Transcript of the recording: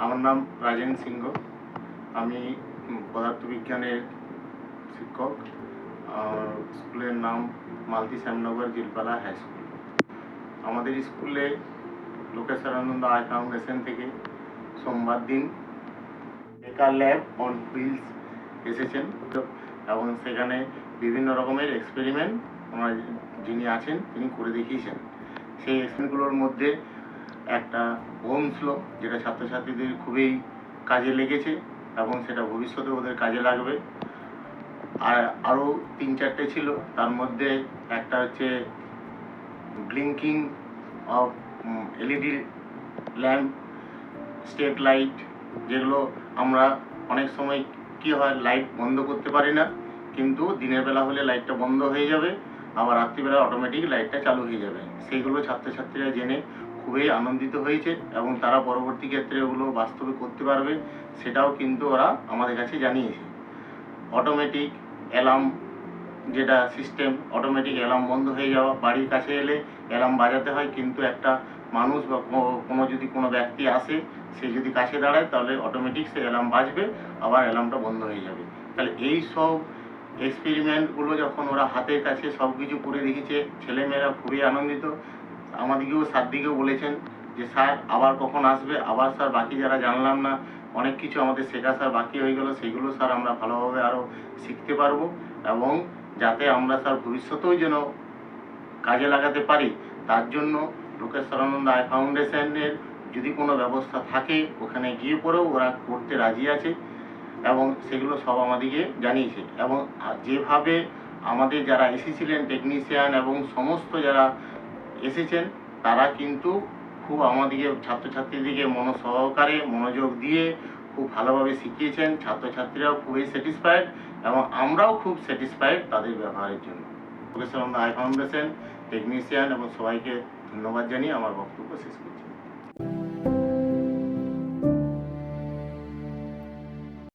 আমার নাম রাজেন সিংহ। আমি পদার্থবিজ্ঞানের শিক্ষক। স্কুলের নাম মালতি শ্যামনগর জিলপালা হাই স্কুল। আমাদের স্কুলে লোকেশ্বরানন্দ আই ফাউন্ডেশন থেকে সোমবার দিন বেকার ল্যাব অন হুইলস এসেছেন এবং সেখানে বিভিন্ন রকমের এক্সপেরিমেন্ট ওনার যিনি আছেন তিনি করে দেখিয়েছেন। সেই এক্সপেরিমেন্টগুলোর মধ্যে একটা হোমস ল, যেটা ছাত্রছাত্রীদের খুবই কাজে লেগেছে এবং সেটা ভবিষ্যতে ওদের কাজে লাগবে। আর আরও 3-4টে ছিল, তার মধ্যে একটা হচ্ছে blinking of LED lamp, state light, যেগুলো আমরা অনেক সময় কী হয় লাইট বন্ধ করতে পারি না, কিন্তু দিনের বেলা হলে লাইটটা বন্ধ হয়ে যাবে, আবার রাত্রিবেলা অটোমেটিক লাইটটা চালু হয়ে যাবে। সেইগুলো ছাত্রছাত্রীরা জেনে খুবই আনন্দিত হয়েছে এবং তারা পরবর্তী ক্ষেত্রে ওগুলো বাস্তবে করতে পারবে, সেটাও কিন্তু ওরা আমাদের কাছে জানিয়েছে। অটোমেটিক অ্যালার্ম, যেটা সিস্টেম, অটোমেটিক অ্যালার্ম বন্ধ হয়ে যাওয়া, বাড়ির কাছে এলে অ্যালার্ম বাজাতে হয়, কিন্তু একটা মানুষ বা কোনো ব্যক্তি আসে, সে যদি কাছে দাঁড়ায় তাহলে অটোমেটিক সে অ্যালার্ম বাজবে, আবার অ্যালার্মটা বন্ধ হয়ে যাবে। তাহলে এই সব এক্সপেরিমেন্টগুলো যখন ওরা হাতের কাছে সব কিছু করে রেখেছে, ছেলেমেয়েরা খুবই আনন্দিত। আমাদেরকেও স্যারদিকেও বলেছেন যে স্যার আবার কখন আসবে, আবার স্যার বাকি যারা জানলাম না অনেক কিছু আমাদের শেখা স্যার বাকি হয়ে গেল, সেইগুলো স্যার আমরা ভালোভাবে আরও শিখতে পারবো এবং যাতে আমরা স্যার ভবিষ্যতেও যেন কাজে লাগাতে পারি, তার জন্য লোকেশ্বরানন্দ আই ফাউন্ডেশনের যদি কোনো ব্যবস্থা থাকে ওখানে গিয়ে পরেও ওরা করতে রাজি আছে এবং সেগুলো সব আমাদেরকে জানিয়েছে। এবং যেভাবে আমাদের যারা এসেছিলেন টেকনিশিয়ান এবং সমস্ত যারা এসেছেন, তারা কিন্তু খুব আমাদেরকে ছাত্রছাত্রীদেরকে সহকারে মনোযোগ দিয়ে খুব ভালোভাবে শিখিয়েছেন। ছাত্রছাত্রীরাও খুবই স্যাটিসফাইড এবং আমরাও খুব স্যাটিসফাইড তাদের ব্যবহারের জন্য। লোকেশ্বরানন্দ আই ফাউন্ডেশন, টেকনিশিয়ান এবং সবাইকে ধন্যবাদ জানিয়ে আমার বক্তব্য শেষ করছি।